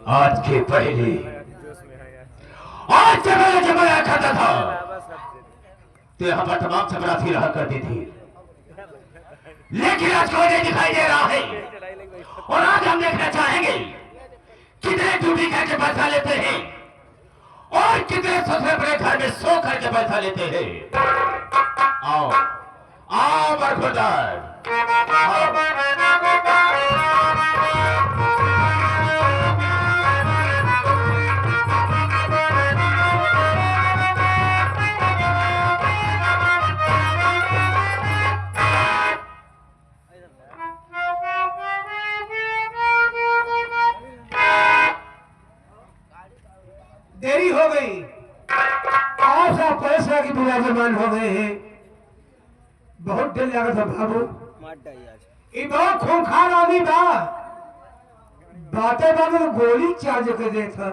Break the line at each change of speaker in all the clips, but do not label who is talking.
आज के पहले आज जब मैं खाता था तो यहाँ पर तमाम चपरासी रहा करती थी, लेकिन आज कोई नहीं दिखाई दे रहा है। और आज हम देखना चाहेंगे कितने ड्यूटी करके पैसा लेते हैं और कितने सबसे बड़े घर में सो करके पैसा लेते हैं। आओ आओ बरखुरदार,
देरी हो गई। आज आप पैसा की विराजमान हो गए हैं। बहुत देर लगा था बाबू। ये बहुत खूंखार आदमी बा। बातें बातें तो गोली चार्ज कर दे था।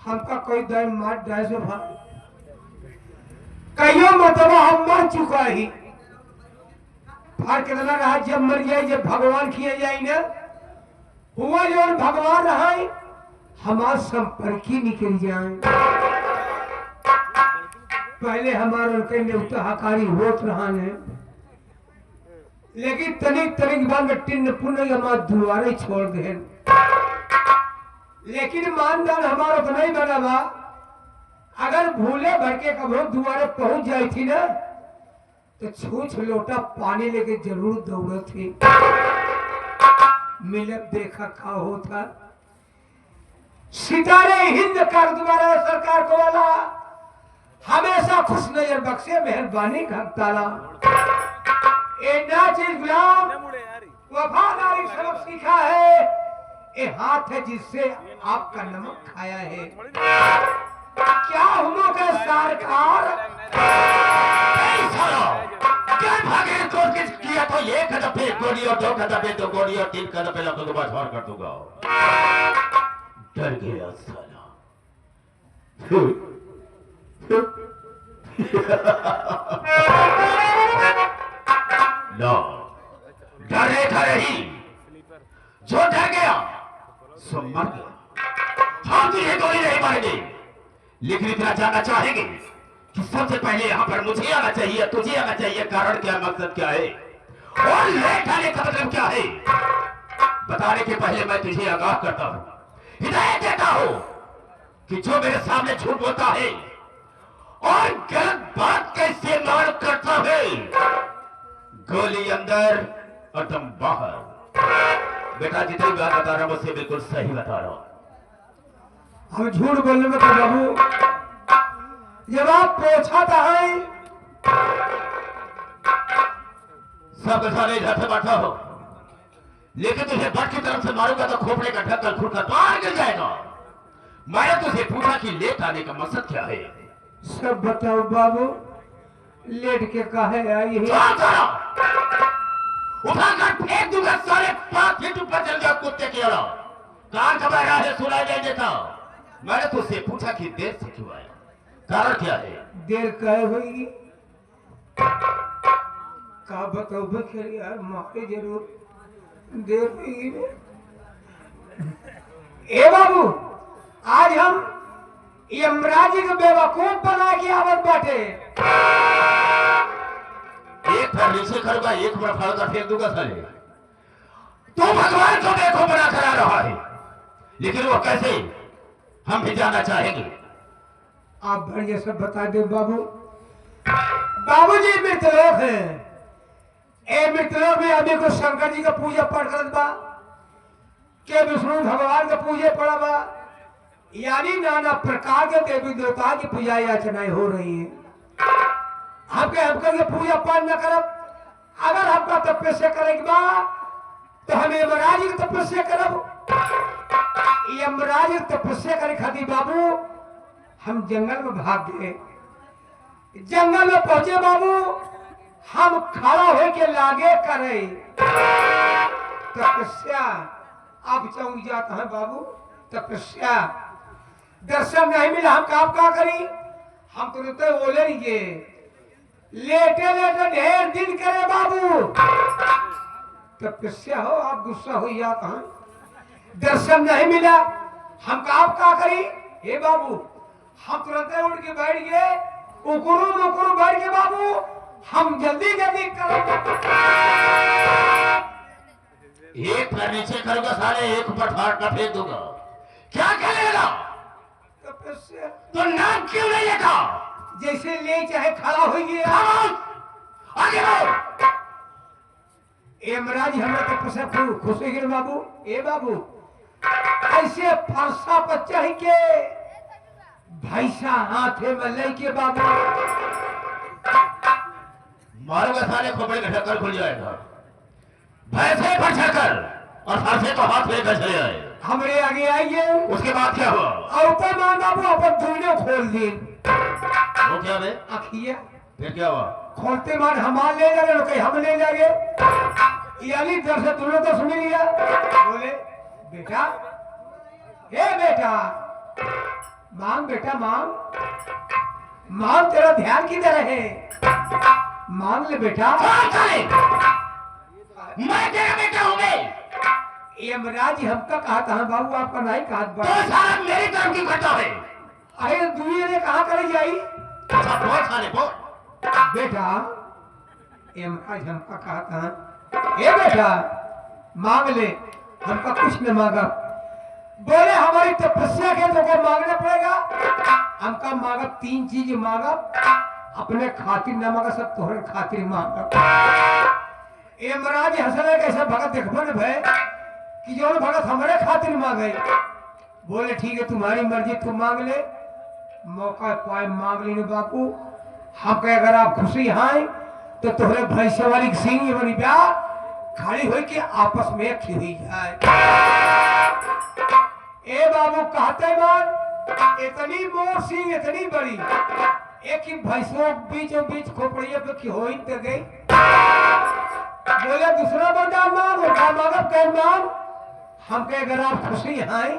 हमका कोई दर मार डाय से भाई कईयों मतबा हम मर चुका ही। फार कितना रहा जब मर जाए जब भगवान किए जाए न हुआ जो भगवान रहा है हमारा संपर्क ही निकल जाए। पहले हमारे उनके न्योता हकारी होत रहा ने, लेकिन तनिक तनिक बाद में टिन्न पुण्य हमारे दुआरे छोड़ दे। लेकिन मानदान हमारा तो नहीं बना बा। अगर भूले भटके कभी दुआरे पहुंच जाई थी ना तो छूछ लोटा पानी लेके जरूर दौड़े थी। मिलब देखा का होता सितारे हिंद कर द्वारा सरकार को वाला हमेशा खुश नजर बख्शे मेहरबानी करताला। ए नाचे गुलाम वफादारी सबक सीखा है। ये हाथ है जिससे आपका नमक खाया है। क्या हुआ के सरकार
क्या भागे तो किस किया तो ये कदम पे गोली और दो कदम पे दो गोली और तीन कदम पे लगो तो बस और कर दूंगा। डर गया साला। लो डरे डरे ही जो डर गया सो मर गया। हम तुझे गोली नहीं मारेंगे, लेकिन इतना जानना चाहेंगे कि सबसे पहले यहाँ पर मुझे आना चाहिए, तुझे आना चाहिए। कारण क्या, मकसद क्या है और लेट आने का मतलब क्या है, बताने के पहले मैं तुझे आगाह करता हूँ, हिदायत देता हूँ कि जो मेरे सामने झूठ बोलता है और गलत बात का इस्तेमाल करता है, गोली अंदर और तुम बाहर। बेटा जितनी बात बता रहा हूं मुझसे बिल्कुल सही बता रहा हूं।
हम झूठ बोलने में तो बाबू जब आप पूछाता है
सब सारे इधर से बैठा हो, लेकिन तुझे बट की तरफ से मारूंगा तो खोपड़े का ढक्कन खुद का बाहर गिर जाएगा। मैंने तुझे पूछा कि लेट आने का मकसद क्या है।
सब बताओ बाबू, लेट के काहे आई है?
उठाकर फेंक दूंगा सारे 5 फीट ऊपर चल गया कुत्ते की ओर। कान दबा रहा है, सुनाई नहीं देता। मैंने तुझसे पूछा कि देर से क्यों आया, कारण क्या है?
देर काहे होगी? का बताओ बखेर यार, मारे जरूर देर होगी। ए बाबू, आज हम यमराज के बेवकूफ बना के आवत बाटे।
एक बार नीचे करूंगा, एक बार फाड़ कर फेंक दूंगा साले। तो भगवान को देखो बना करा रहा है, लेकिन वो कैसे, हम भी जानना चाहेंगे।
आप बढ़िया सब बता दे बाबू। बाबूजी मृतलोक है। ए मृतलोक में अभी को शंकर जी का पूजा पाठ करत बा, के विष्णु भगवान का पूजे पड़ा बा, यानी नाना प्रकार के देवी देवता की पूजा याचनाएं हो रही है। हमके ये पूजा पाठ न करब, अगर आपका तपस्या करेगी बा तो हम यमराज की तपस्या करब। यमराज की तपस्या करे खातिर बाबू हम जंगल में भाग गए। जंगल में पहुंचे बाबू, हम खड़ा हो के लागे करे तपस्या। आप चौंक जाता है बाबू, तपस्या दर्शन नहीं मिला, हम काम क्या करी? हम तुरंत बोले लीजिए लेटे लेटे ढेर दिन करे बाबू। तपस्या हो, आप गुस्सा हो जाता है। दर्शन नहीं मिला, हम का करी? हे बाबू, हम तुरंत उठ के बैठ गए, उकुरू बैठ के बाबू, हम जल्दी
एक पैर नीचे करूंगा साले, एक ऊपर फाड़ का फेंक दूंगा। क्या करेगा? तो नाम क्यों नहीं लेता?
जैसे ले चाहे खड़ा हो गया।
आगे बढ़ो।
ए महाराज हमरा के पसे खुश हो गए बाबू। ए बाबू, ऐसे फरसा पर चढ़ के भैंसा हाथे में लेके बाबू
मारूंगा साले, खोपड़ी का ढक्कन खुल जाएगा। भैंसे पर चढ़कर और फरसे को हाथ लेकर चले आए।
हमरे आगे आइए।
उसके बाद क्या हुआ?
और ऊपर मान बाबू अपन दुनिया खोल दी।
वो क्या बे?
आखिए
फिर क्या हुआ?
खोलते मान हमार ले जा रहे, हम ले जाएंगे। यानी दर से दोनों तो सुन लिया। बोले बेटा, हे बेटा, मांग बेटा मांग, मांग, तेरा ध्यान किधर है? मांग ले बेटा।
मैं तेरा बेटा हूँ बे।
यमराज हमका कहा था बाबू, आपका नहीं कहा।
तो सारा मेरी तरफ की करता है।
अरे दुनिया ने कहा करे जाई।
अच्छा बोल साले बोल।
बेटा, यमराज हमका कहा था, ए बेटा मांग ले, हमका कुछ न मांगा। बोले हमारी तपस्या के तो क्या मांगना पड़ेगा? हमका मांगा 3 चीज मांगा, अपने खातिर न मांगा, सब तोहरे खातिर मांगा। यमराज हंसने कैसे भगत देखबन भय कि जो भगत हमारे खातिर मांगे। बोले ठीक है, तुम्हारी मर्जी, तुम मांग ले। मौका पाए मांग लेने बापू। हम कहे अगर आप खुशी हैं तो तुम्हारे भैंसे वाली सिंह बनी ब्याह खड़ी हुई कि आपस में खिली जाए। ए बाबू कहते मान, इतनी मोर सिंह इतनी बड़ी, एक ही भैंसों बीचों बीच खोपड़िया पे की हो तो गई। बोले दूसरा बंदा मांग, उठा मांगब कह मांग। हम कहे अगर आप खुशी हैं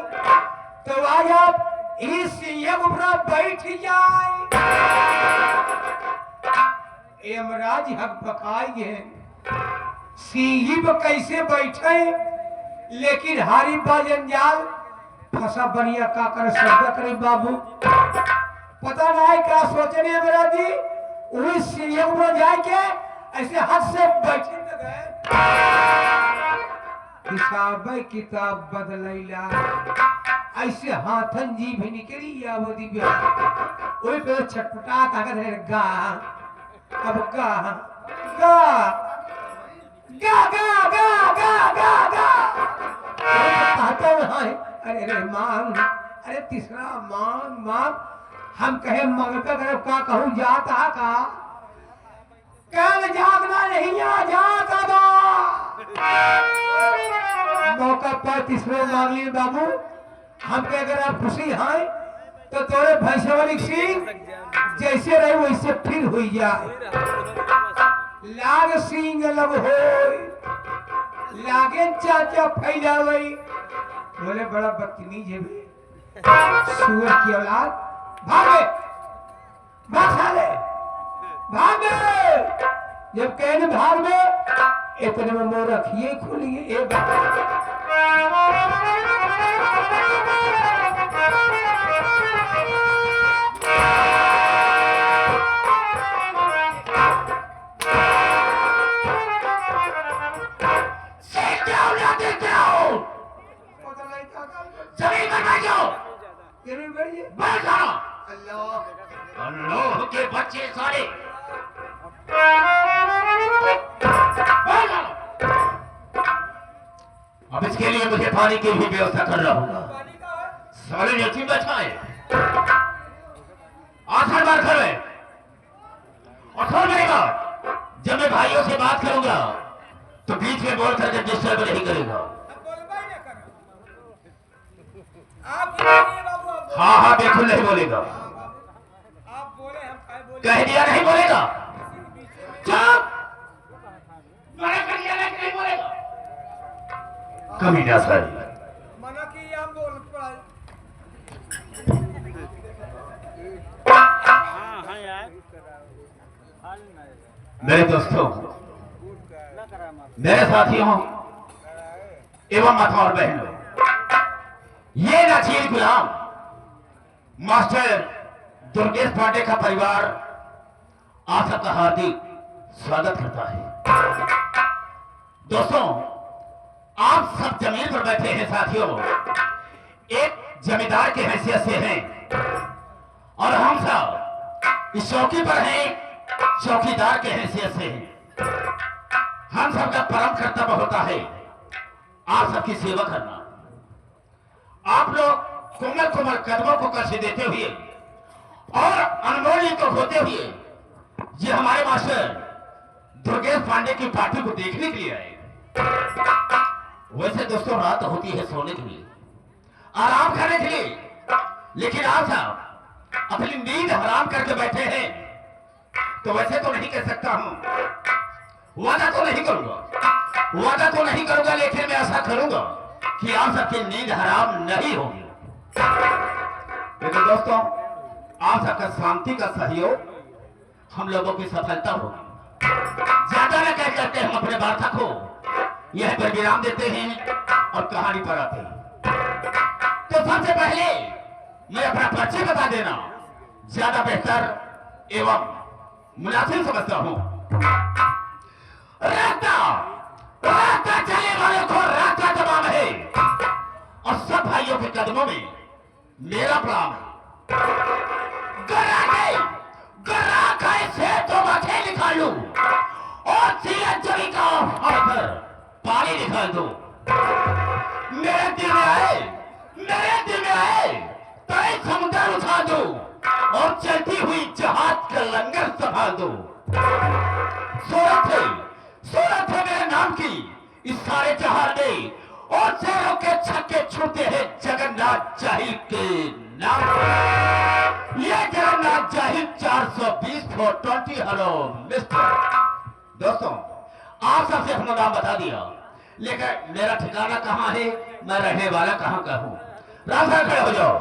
तो आज आप इस सिंह ऊपर बैठ जाए। यमराज हक बकाई सिंही पर कैसे बैठे, लेकिन हारी बाजंजाल फंसा बनिया का करे शब्द करे बाबू। पता नहीं क्या सोचने यमराज जी, वही सिंह ऊपर जाके ऐसे हाथ से बैठे हिसाब किताब बदलैला, ऐसे हाथन जी भी निकली आवदी ब्याह। ओए पे छटपटा ताकत है गा, अब गा गा गा गा गा गा गा गा कहता है। अरे अरे मांग, अरे तीसरा मांग मांग। हम कहे मांगता करे का कहूँ जाता का कल जागना नहीं आ जाता बा। मौका पर तीसरे मांग लिए बाबू। हम कहे अगर आप खुशी हैं तो तोरे भैंसे वाली सिंह जैसे रहे वैसे फिर हुई जाए। लाग सिंह लग हो लागे चाचा फैलावे। बोले बड़ा बदतमीज है सुअर की औलाद, भागे भाग साले भागे। जब कहने भाग में इतने में मोर रखिए खुलिए एक
अल्लाह के बच्चे सारे अब इसके लिए मुझे पानी की भी व्यवस्था करना होगा। साले नीचे बैठाए आखिर बार करें और सुन मेरी बात। जब मैं भाइयों से बात करूंगा तो बीच में बोल करके डिस्टर्ब नहीं करेगा। हाँ हाँ बिल्कुल नहीं बोलेगा। कह दिया नहीं बोलेगा। चुप मना कर दिया नहीं बोलेगा। कभी ना सारी
मना की हम बोल पड़ा।
हाँ यार
मेरे दोस्तों, मेरे साथियों एवं माता और बहनों, ये नाचीर गुलाम मास्टर दुर्गेश पांडे का परिवार आप सबका हार्दिक स्वागत करता है। दोस्तों, आप सब जमीन पर बैठे हैं साथियों, एक जमींदार की हैसियत से हैं और हम सब इस चौकी पर हैं चौकीदार के हैसियत से हैं। हम सबका परम कर्तव्य होता है आप सबकी सेवा करना। आप लोग कोमल कोमल कदमों को कष्ट देते हुए और अनमोल को होते हुए ये हमारे मास्टर दुर्गेश पांडे की पार्टी को देखने के लिए आए। वैसे दोस्तों रात होती है सोने के लिए, आराम करने के लिए, लेकिन आप सब अपनी नींद हराम करके बैठे हैं। तो वैसे तो नहीं कह सकता हूं, वादा तो नहीं करूंगा, लेकिन मैं ऐसा करूंगा कि आप सबकी नींद हराम नहीं होगी। लेकिन दोस्तों, आप सबका शांति का सहयोग हम लोगों की सफलता होगी। ज्यादा न कह करके हम अपने वार्ता को यह पर विराम देते हैं और कहानी पर आते हैं। तो सबसे पहले मैं अपना परिचय बता देना ज्यादा बेहतर एवं मुनासिब समझता हूं। रास्ता चलने वालों को रास्ता तमाम है और सब भाइयों के कदमों में मेरा प्रणाम है। गरा से तो माथे निकाल लूं और सीएम चोरी का पर पानी निकाल दो। मेरे दिल में आए तो एक समुद्र उठा दो और चलती हुई जहाज का लंगर संभाल दो। सूरत है मेरे नाम की इस सारे जहाज में और शहरों के छक्के छूटे हैं जगन्नाथ जाहिल के नाम। ये जगन्नाथ जाहिल 420 फॉर 20। Hello mister. दोस्तों, आप सबसे अपना नाम बता दिया, लेकिन मेरा ठिकाना कहाँ है, मैं रहने वाला कहाँ का हूँ। रास्ता खड़े हो जाओ।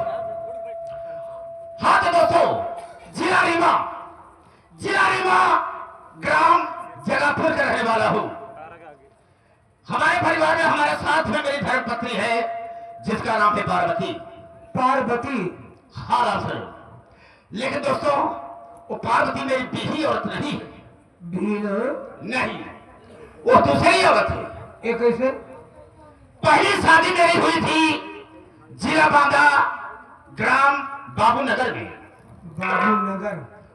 हाँ तो दोस्तों, जिला रीवा ग्राम जगापुर का रहने वाला हूँ। हमारे परिवार में हमारे साथ में मेरी धर्म पत्नी है जिसका नाम है पार्वती। हाँ रासर, लेकिन दोस्तों वो पार्वती मेरी बीवी औरत नहीं है। नहीं, वो दूसरी औरत है।
एक कैसे?
पहली शादी मेरी हुई थी जिला बांदा ग्राम बाबू नगर में।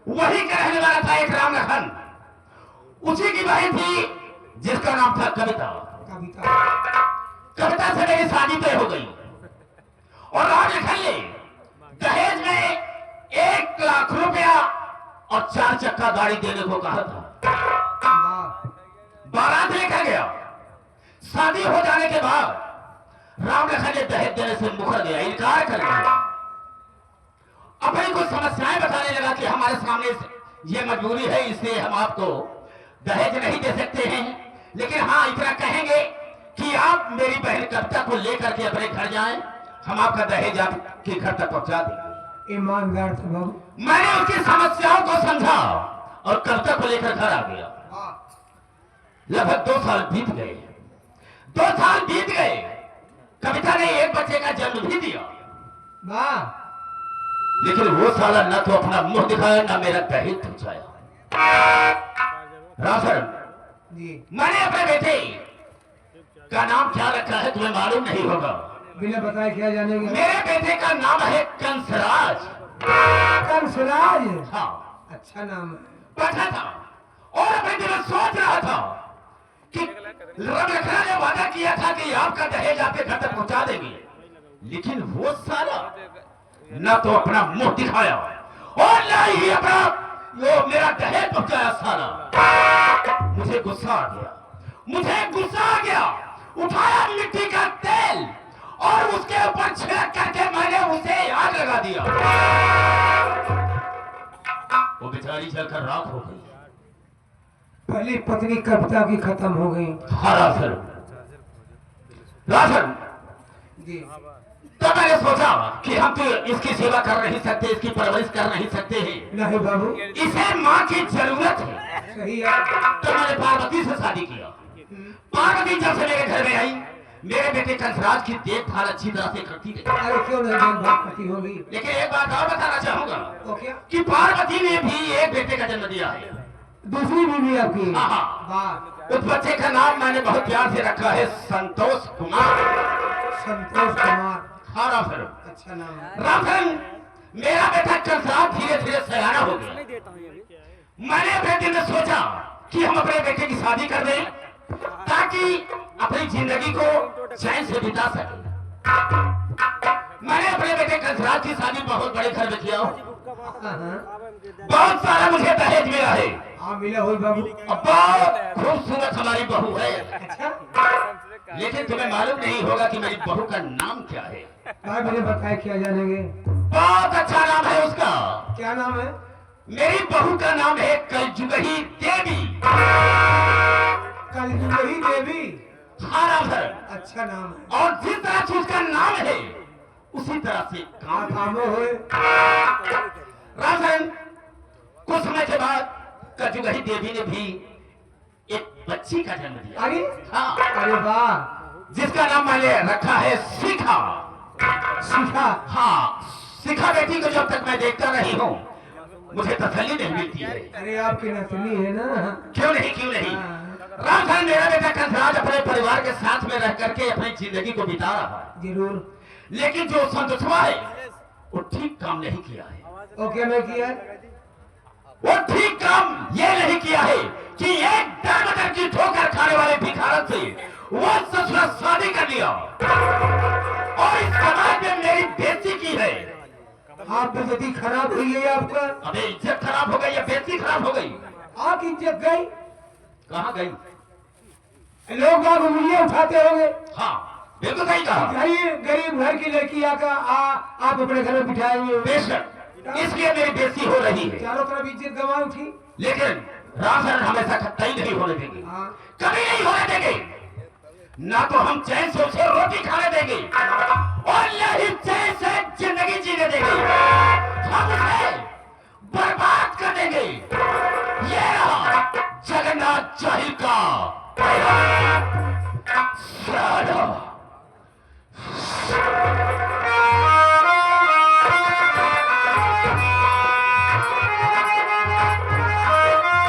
वही का रहने वाला था एक राम लखन। उसी की बहन थी जिसका नाम था कविता से मेरी शादी तय हो गई और राम लखन ने दहेज में 1 लाख रुपया और 4 चक्का गाड़ी देने को कहा था। बारात लेकर गया। शादी हो जाने के बाद राम लखन ने दहेज देने से मुकर गया, इनकार कर दिया। अपनी कुछ समस्याएं बताने लगा कि हमारे सामने ये मजबूरी है, इसलिए हम आपको दहेज नहीं दे सकते हैं, लेकिन हाँ इतना कहेंगे कि आप मेरी बहन कविता को लेकर के अपने घर जाएं, हम आपका दहेज आपके घर तक पहुंचा देंगे।
ईमानदार था बाबू।
मैंने उसकी समस्याओं को समझा और कविता को लेकर घर आ गया। लगभग 2 साल बीत गए। कविता ने एक बच्चे का जन्म भी दिया, लेकिन वो साला न तो अपना मुंह दिखाया न मेरा दहेज पहुंचाया। रासर, मैंने अपने बेटे का नाम क्या रखा है तुम्हें मालूम नहीं होगा।
बिना बताए क्या जानेंगे?
मेरे बेटे का नाम है कंसराज। हाँ,
अच्छा नाम है।
बैठा था और अपने दिल में सोच रहा था कि रमलखना ने वादा किया था कि आपका दहेज आपके घर तक पहुंचा देंगे, लेकिन वो साला न तो अपना मुंह दिखाया और न ही अपना वो मेरा दहेज पहुंचाया। साला मुझे गुस्सा आ गया। उठाया मिट्टी का तेल और उसके ऊपर छिड़क करके मैंने उसे आग लगा दिया। वो बेचारी जलकर राख हो गई।
पहली पत्नी कविता की खत्म हो गई।
हाँ रासर
जी।
तो मैंने सोचा कि हम तो इसकी सेवा कर नहीं सकते, इसकी परवरिश कर नहीं सकते हैं।
नहीं बाबू,
इसे माँ की जरूरत है।
सही है।
तो मैंने पार्वती से शादी किया। पार्वती जब से मेरे घर में आई, मेरे बेटे कंसराज की देखभाल अच्छी तरह से करती रही।
अरे क्यों नहीं देखभाल करती होगी?
लेकिन एक बात और बताना चाहूंगा
वो क्या?
कि पार्वती ने भी एक बेटे का जन्म दिया है।
दूसरी बीवी आपकी?
हाँ।
वाह।
उस बच्चे का नाम मैंने बहुत प्यार से रखा है संतोष कुमार।
संतोष कुमार?
हाँ रामधन।
अच्छा नाम है।
रामधन, मेरा बेटा कंसराज धीरे धीरे सयाना हो गया। मैंने अपने दिल में सोचा कि हम अपने बेटे की शादी कर दें ताकि अपनी जिंदगी को चैन से बिता सके। मैंने अपने बेटे कंसराज की शादी बहुत बड़े घर में किया। बहुत सारा मुझे दहेज मिला है।
हाँ मिला हो बाबू।
बहुत खूबसूरत हमारी बहू है।
अच्छा।
लेकिन तुम्हें मालूम नहीं होगा कि मेरी बहू का नाम क्या है।
मुझे बताए क्या जानेंगे?
बहुत अच्छा नाम है उसका।
क्या नाम है?
मेरी बहू का नाम है कलजुगही देवी।
कलजुगही देवी?
हाँ रामधन।
अच्छा नाम है।
और जिस तरह से उसका नाम है उसी तरह से
हाँ कामो हो।
रामधन, कुछ समय के बाद कलजुगही देवी ने भी एक बच्ची का जन्म दिया।
अरे
हाँ।
अरे वाह।
जिसका नाम मैंने रखा है शिखा।
शिखा?
हाँ, शिखा बेटी को जब तक मैं देखता रही हूँ मुझे तसल्ली नहीं मिलती है।
अरे आपकी नस्ली है ना?
क्यों नहीं, क्यों नहीं। रामधन, मेरा बेटा कंसराज अपने परिवार के साथ में रह करके अपनी जिंदगी को बिता रहा है।
जरूर।
लेकिन जो संतोषवा है वो ठीक काम नहीं किया है।
वो क्या नहीं किया है?
वो ठीक काम ये नहीं किया है कि एक दर की ठोकर खाने वाले भिखारन से वो ससुर शादी कर लिया और इस समाज में मेरी बेइज्जती की है।
आप बेइज्जती खराब हुई है आपका?
अबे इज्जत खराब हो गई या बेइज्जती खराब हो गई?
आपकी इज्जत गई?
कहाँ गई?
लोग बाग उंगलियां उठाते होंगे।
हाँ बिल्कुल सही कहा।
गरीब घर की लड़की आकर आप अपने घर में बिठाएंगे?
बेशक, इसलिए मेरी बेइज्जती हो रही है।
चारों तरफ इज्जत गंवा उठी।
लेकिन रामधन हमेशा कतई नहीं होने देंगे।
हाँ।
कभी नहीं होने देंगे। ना तो हम चैन से उसे रोटी खाने देंगे और न ही चैन से जिंदगी जीने देंगे। हम उसे बर्बाद कर देंगे। ये रहा जगन्नाथ जाहिल का